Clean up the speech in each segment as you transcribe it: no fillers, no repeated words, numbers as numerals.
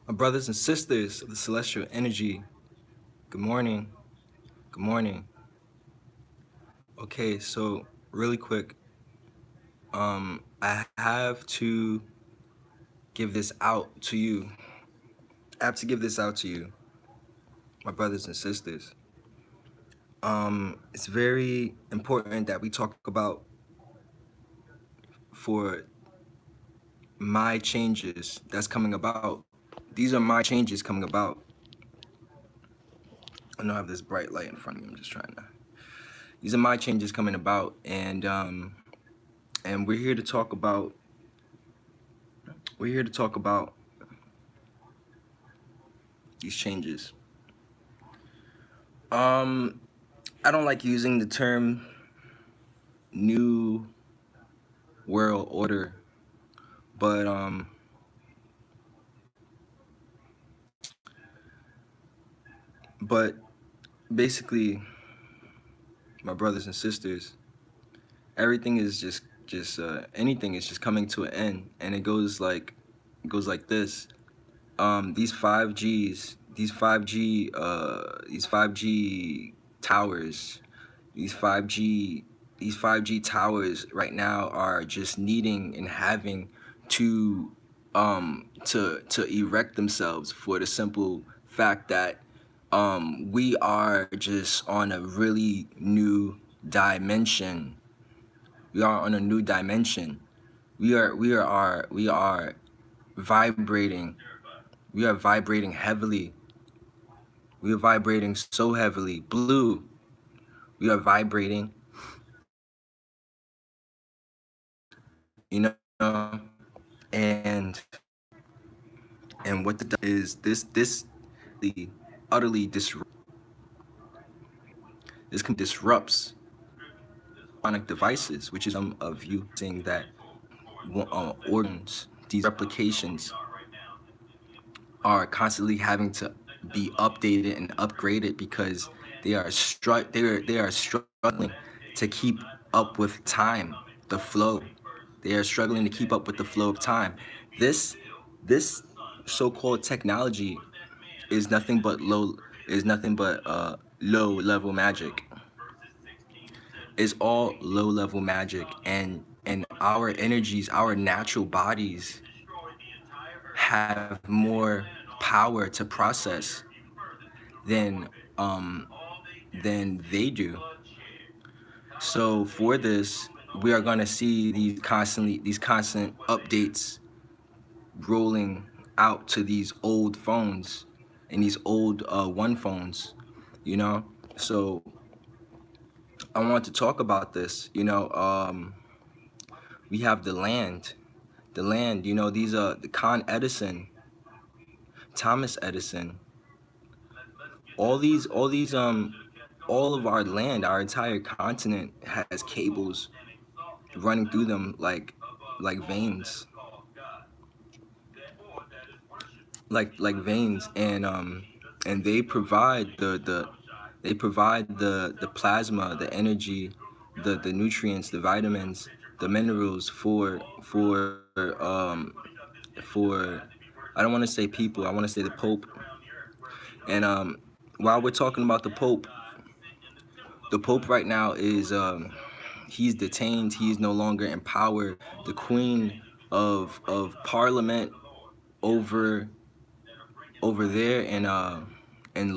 My brothers and sisters of the celestial energy, good morning. Good morning. Okay, so really quick, I have to give this out to you. I have to give this out to you, my brothers and sisters. It's very important that we talk about for my changes that's coming about. These are my changes coming about. I know I have this bright light in front of me. I'm just trying to. These are my changes coming about, and we're here to talk about. We're here to talk about these changes. Um, I don't like using the term new world order, but but basically, my brothers and sisters, everything is just anything is just coming to an end, and it goes like this. These 5Gs, these 5G towers, these 5G these 5G towers right now are just needing and having to erect themselves for the simple fact that we are just on a really new dimension. We are on a new dimension. We are vibrating. We are vibrating heavily. We are vibrating so heavily. Blue. We are vibrating. You know, and what the is this the utterly disrupts electronic devices, which is of you saying that organs, these replications are constantly having to be updated and upgraded because they are struggling to keep up with time, the flow. They are struggling to keep up with the flow of time. This this so-called technology is nothing but low level magic. It's all low level magic, and our energies, our natural bodies have more power to process than um than they do. So for this, we are going to see these constant updates rolling out to these old phones and these old one phones, you know. So I want to talk about this. We have the land. These the Con Edison, Thomas Edison, all of our land, our entire continent has cables running through them like veins, like veins, and they provide the plasma, the energy, the nutrients, the vitamins, the minerals for I don't want to say people, I want to say the Pope. And while we're talking about the Pope right now is he's detained. He is no longer in power. The Queen of Parliament over there in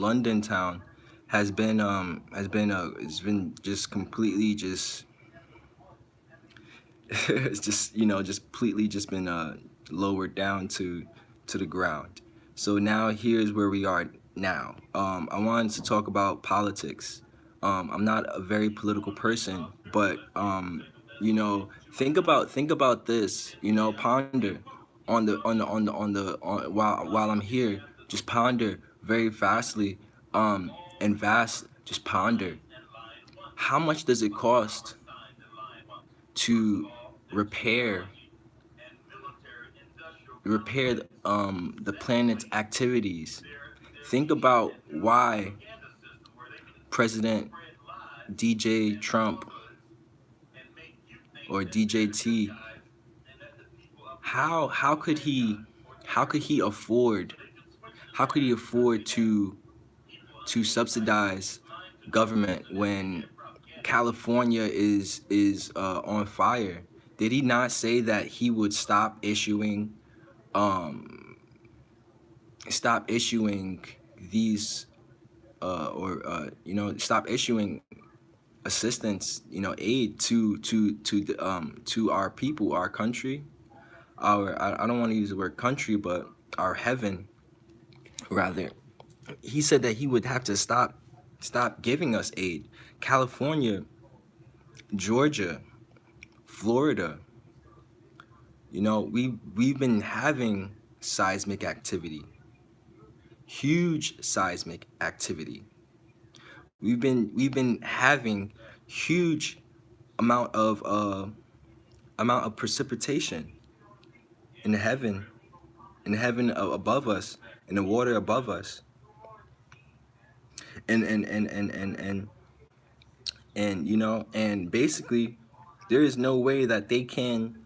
London town has been just completely just it's just just completely just been lowered down to the ground. So now here's where we are now. I wanted to talk about politics. I'm not a very political person, but think about this. Ponder while I'm here. Just ponder very vastly, and vast. Just ponder. How much does it cost to repair the planet's activities? Think about why President DJ Trump or DJT, how could he afford How could he afford to subsidize government when California is on fire? Did he not say that he would um stop issuing these stop issuing assistance, aid to our people, our country, I don't want to use the word country, but our heaven rather. He said that he would have to stop giving us aid. California, Georgia, Florida, we've been having seismic activity, huge seismic activity. We've been having huge amount of precipitation in the heaven, above us, in the water above us, and basically there is no way that they can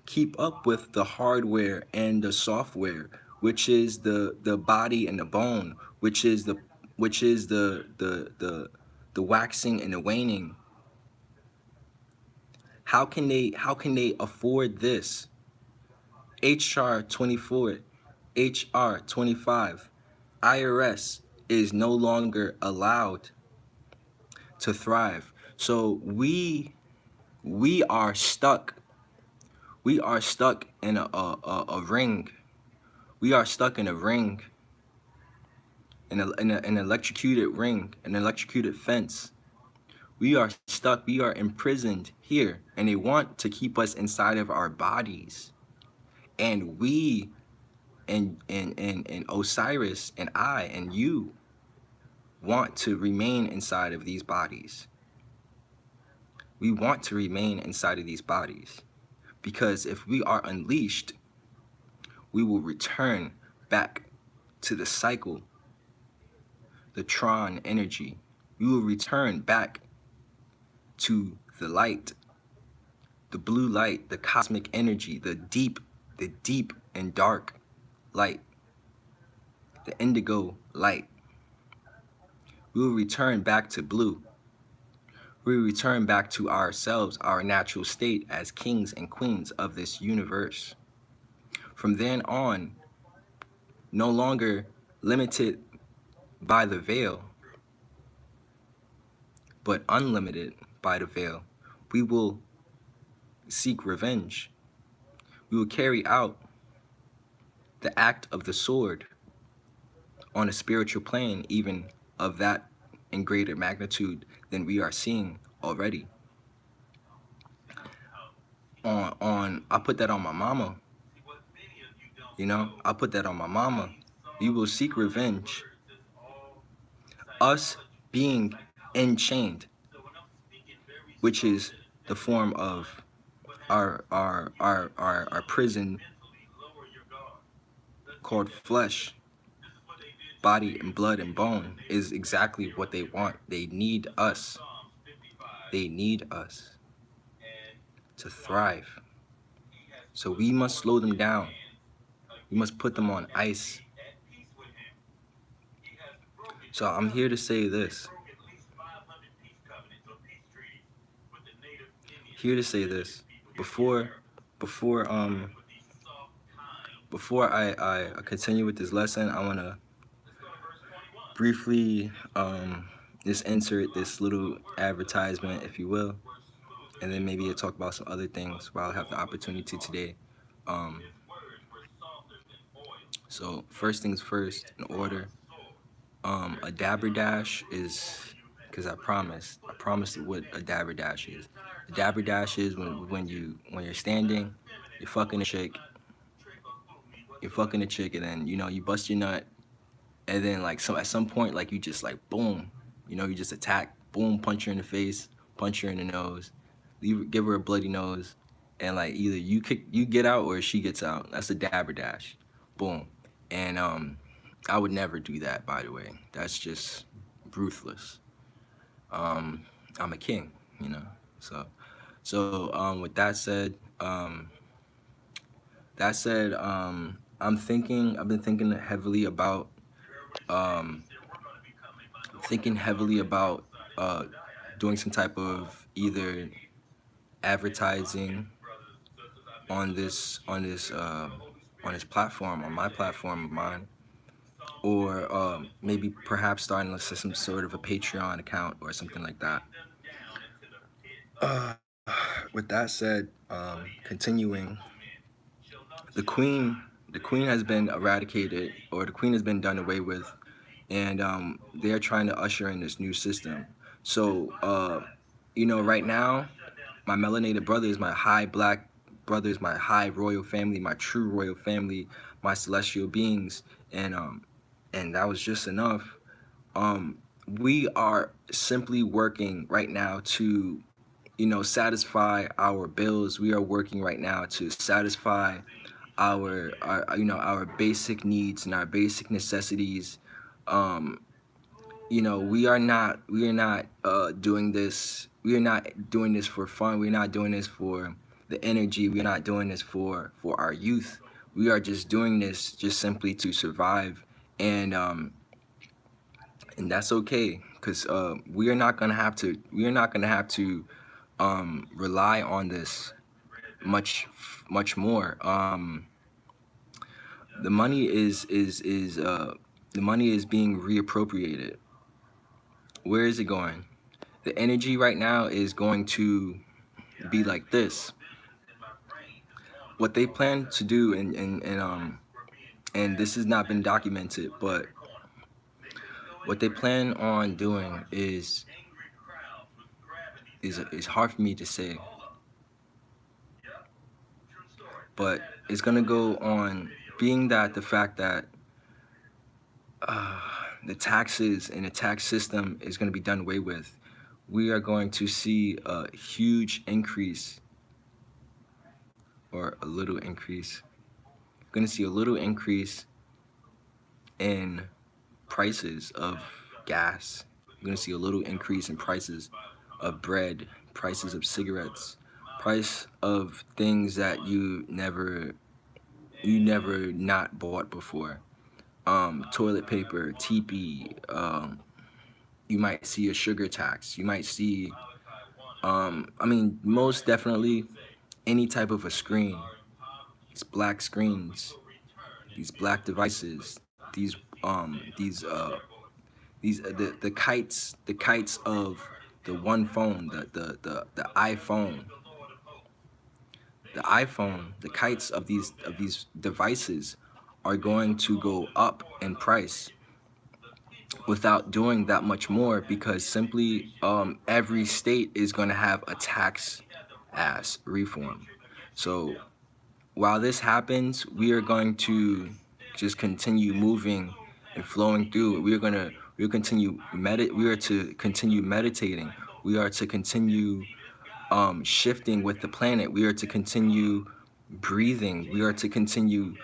keep up with the hardware and the software, which is the body and the bone, which is the waxing and the waning. How can they afford this? HR 24, HR 25, IRS is no longer allowed to thrive. So we are stuck. We are stuck in a ring. We are stuck in a ring, an electrocuted ring, an electrocuted fence. We are stuck. We are imprisoned here, and they want to keep us inside of our bodies. And we and Osiris and I and you want to remain inside of these bodies. We want to remain inside of these bodies because if we are unleashed, we will return back to the cycle, the Tron energy. We will return back to the light, the blue light, the cosmic energy, the deep and dark light, the indigo light. We will return back to blue. We return back to ourselves, our natural state as kings and queens of this universe. From then on, no longer limited by the veil, but unlimited by the veil, we will seek revenge. We will carry out the act of the sword on a spiritual plane, even of that in greater magnitude than we are seeing already. I put that on my mama. I put that on my mama. We will seek revenge. Us being enchained, which is the form of our prison called flesh, body and blood and bone, is exactly what they want. They need us. They need us to thrive. So we must slow them down. We must put them on ice. So I'm here to say this. Here to say this. Before I continue with this lesson, I want to briefly just insert this little advertisement, if you will, and then maybe I'll talk about some other things while I have the opportunity today. So first things first, in order, a dabberdash is, because I promised what a dabberdash is. A dabberdash is when you're standing, you're fucking a chick, and then you bust your nut, and then like at some point, like you just like boom, you just attack, boom, punch her in the face, punch her in the nose, give her a bloody nose, and like either you get out or she gets out. That's a dabberdash, boom. And I would never do that, by the way. That's just ruthless. I'm a king, So with that said, I've been thinking heavily about um, thinking heavily about uh, doing some type of either advertising on this platform, on my platform of mine, or maybe perhaps starting some sort of a Patreon account or something like that. Uh, with that said, continuing, the queen, the queen has been eradicated, or the queen has been done away with, and they're trying to usher in this new system. So, right now, my melanated brothers, my high black brothers, my high royal family, my true royal family, my celestial beings, and that was just enough. We are simply working right now to, satisfy our bills. We are working right now to satisfy our basic needs and our basic necessities. Um, we are not doing this. We are not doing this for fun. We're not doing this for the energy. We're not doing this for our youth. We are just doing this just simply to survive, and that's okay, because we are not gonna have to. We are not gonna have to rely on this much more. The money the money is being reappropriated. Where is it going? The energy right now is going to be like this. What they plan to do, and this has not been documented, but what they plan on doing is hard for me to say, but it's gonna go on, being that the fact that uh, the taxes and the tax system is going to be done away with. We are going to see a huge increase, or a little increase. We're going to see a little increase in prices of gas. We're going to see a little increase in prices of bread, prices of cigarettes, price of things that you never not bought before. Toilet paper, teepee. You might see a sugar tax. You might see, most definitely any type of a screen. These black screens, these black devices, the kites of the one phone, the iPhone, the kites of these devices are going to go up in price without doing that much more, because simply every state is going to have a tax ass reform. So while this happens, we are going to just continue moving and flowing through. We are to continue meditating. We are to continue shifting with the planet. We are to continue breathing. We are to continue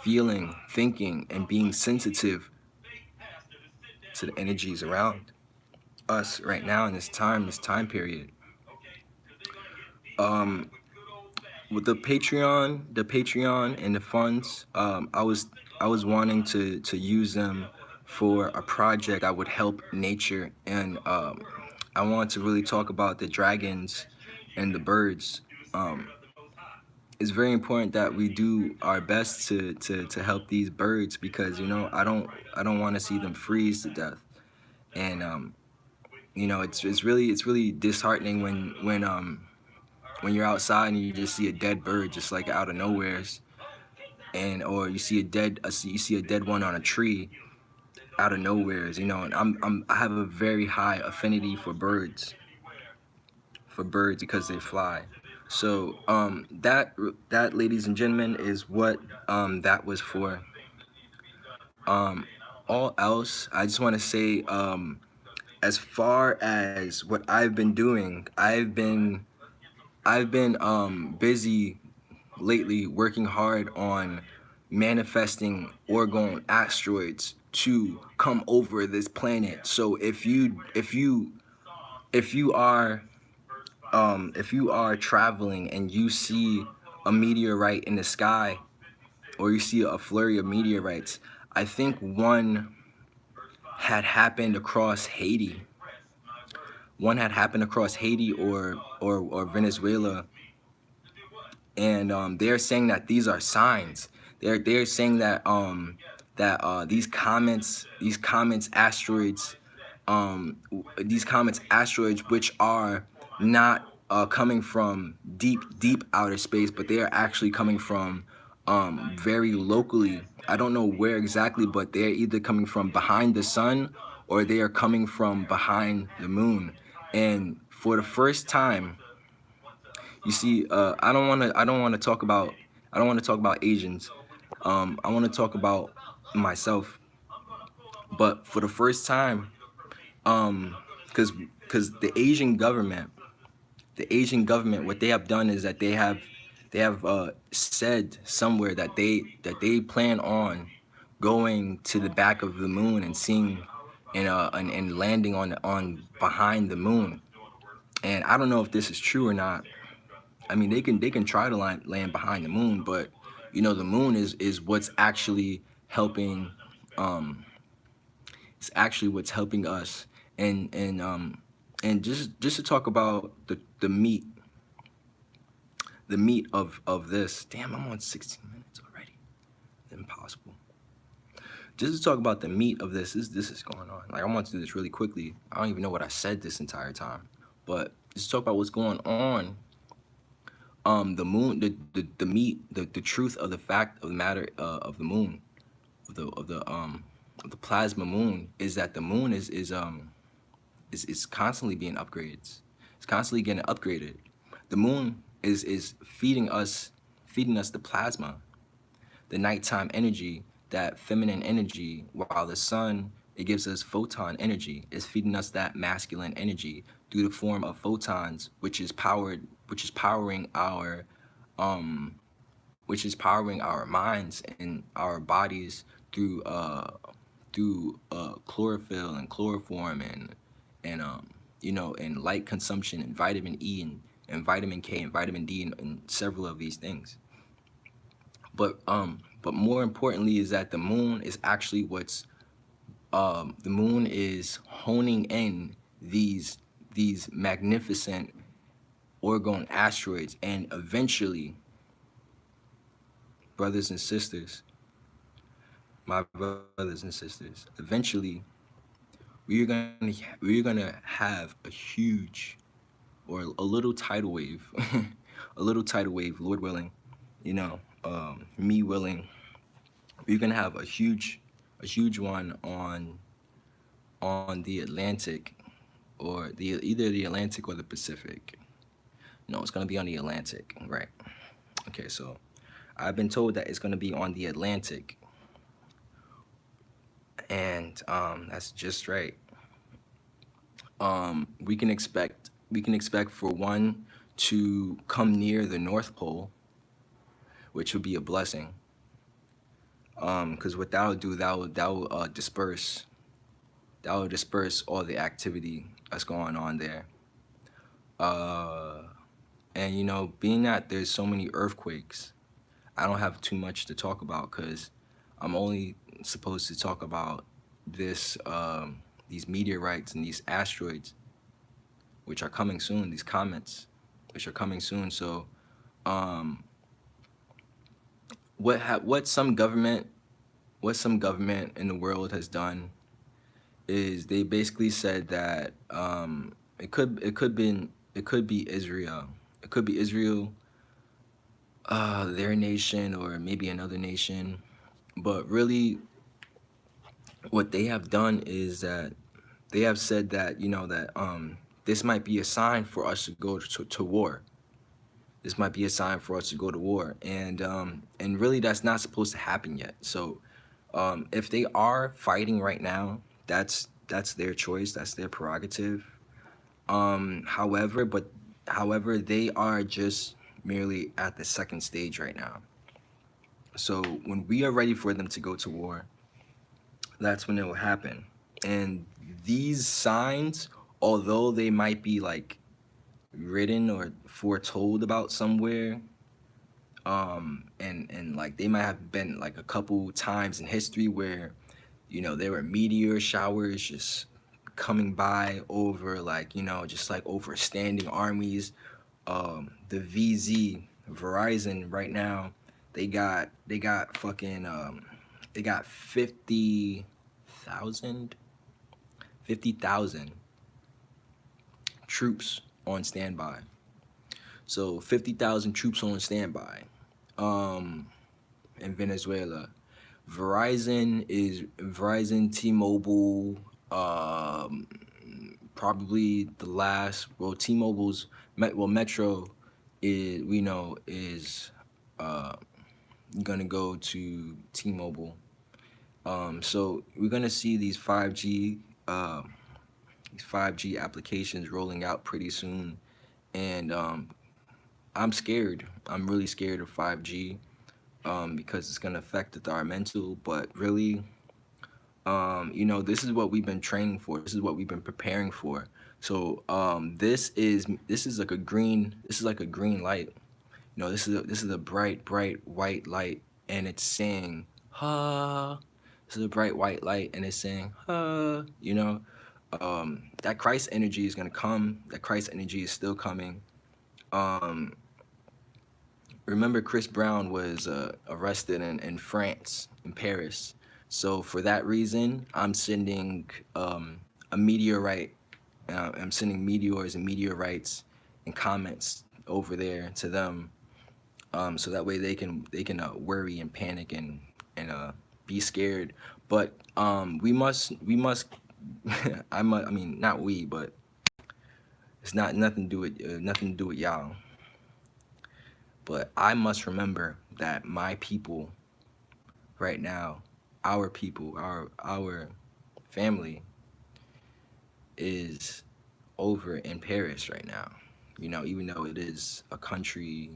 feeling, thinking, and being sensitive to the energies around us right now in this time period. Um, with the Patreon and the funds, I was wanting to use them for a project that would help nature, and I want to really talk about the dragons and the birds. Um, it's very important that we do our best to help these birds, because I don't want to see them freeze to death, and it's really disheartening when you're outside and you just see a dead bird just like out of nowheres, and or you see a dead one on a tree out of nowheres, and I have a very high affinity for birds because they fly. So that, ladies and gentlemen, is what that was for. Um, all else, I just want to say, as far as what I've been doing, I've been busy lately working hard on manifesting orgone asteroids to come over this planet. So if you are traveling and you see a meteorite in the sky, or you see a flurry of meteorites, I think one had happened across Haiti. One had happened across Haiti or Venezuela, and they're saying that these are signs. They're saying that these comets, asteroids, asteroids, which are not coming from deep outer space, but they are actually coming from very locally. I don't know where exactly, but they're either coming from behind the sun or they are coming from behind the moon. And for the first time, you see, I don't want to talk about Asians. I want to talk about myself. But for the first time, because the Asian government, what they have done is that they have said somewhere that they plan on going to the back of the moon and seeing and landing on behind the moon. And I don't know if this is true or not. I mean, they can try to land behind the moon, but the moon is what's actually helping. Um, it's actually what's helping us. And just to talk about the meat of this. Damn, I'm on 16 minutes already. Impossible. Just to talk about the meat of this is going on. Like, I want to do this really quickly. I don't even know what I said this entire time, but just talk about what's going on. The moon, the meat, the truth of the fact of the matter of the moon, of the plasma moon, is that the moon is constantly being upgraded. It's constantly getting upgraded. The moon is feeding us the plasma, the nighttime energy, that feminine energy, while the sun, it gives us photon energy. It's feeding us that masculine energy through the form of photons, which is powering um our minds and our bodies through chlorophyll and chloroform and light consumption and vitamin E and vitamin K and vitamin D and several of these things. But more importantly is that the moon is honing in these magnificent orgone asteroids, and eventually, brothers and sisters, my brothers and sisters, eventually we're gonna have a huge, or a little tidal wave, a little tidal wave, Lord willing, me willing. We're gonna have a huge one on the Atlantic, or either the Atlantic or the Pacific. No, it's gonna be on the Atlantic, right? Okay, so I've been told that it's gonna be on the Atlantic, and that's just right. We can expect for one to come near the North Pole, which would be a blessing. Because what that will do, that will disperse all the activity that's going on there. Uh, and being that there's so many earthquakes, I don't have too much to talk about because I'm only supposed to talk about these meteorites and these asteroids, which are coming soon. These comets, which are coming soon. So, um, what some government in the world has done is they basically said that it could be Israel. It could be Israel, their nation, or maybe another nation. But really, what they have done is that they have said that this might be a sign for us to go to war. This might be a sign for us to go to war, and really that's not supposed to happen yet. So if they are fighting right now, that's their choice, that's their prerogative. However, they are just merely at the second stage right now. So when we are ready for them to go to war, that's when it will happen. And these signs, although they might be like written or foretold about somewhere, And like they might have been like a couple times in history where, there were meteor showers just coming by over, like, just like over standing armies. The VZ Verizon right now, they got fucking they got 50,000 troops on standby. So 50,000 troops on standby. Um, in Venezuela. Verizon, T-Mobile, um, probably the last. Well, Metro is, we know, is uh, gonna go to T-Mobile. So we're gonna see these 5G applications rolling out pretty soon, and I'm scared. I'm really scared of 5G, because it's gonna affect our mental. But really, this is what we've been training for. This is what we've been preparing for. So this is like a green. This is like a green light. This is a bright white light, and it's saying ha. This is a bright white light, and it's saying ha. That Christ energy is gonna come. That Christ energy is still coming. Um, Remember, Chris Brown was arrested in France, in Paris. So for that reason, I'm sending a meteorite. I'm sending meteors and meteorites and comets over there to them, so that way they can worry and panic and be scared. But we must I mean, not we, but it's not nothing to do with y'all. But I must remember that my people right now, our people, our family is over in Paris right now. Even though it is a country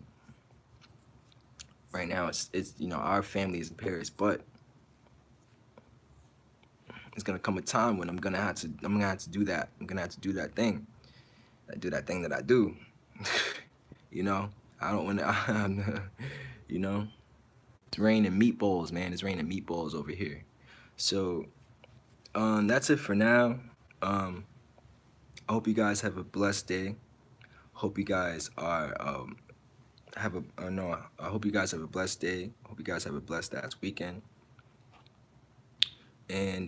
right now, it's our family is in Paris, but it's gonna come a time when I'm gonna have to do that. I'm gonna have to do that thing. I do that thing that I do. you know, I don't want to. you know, it's raining meatballs, man. It's raining meatballs over here. So that's it for now. Um, I hope you guys have a blessed day. Hope you guys are have a no. I hope you guys have a blessed day. Hope you guys have a blessed ass weekend. And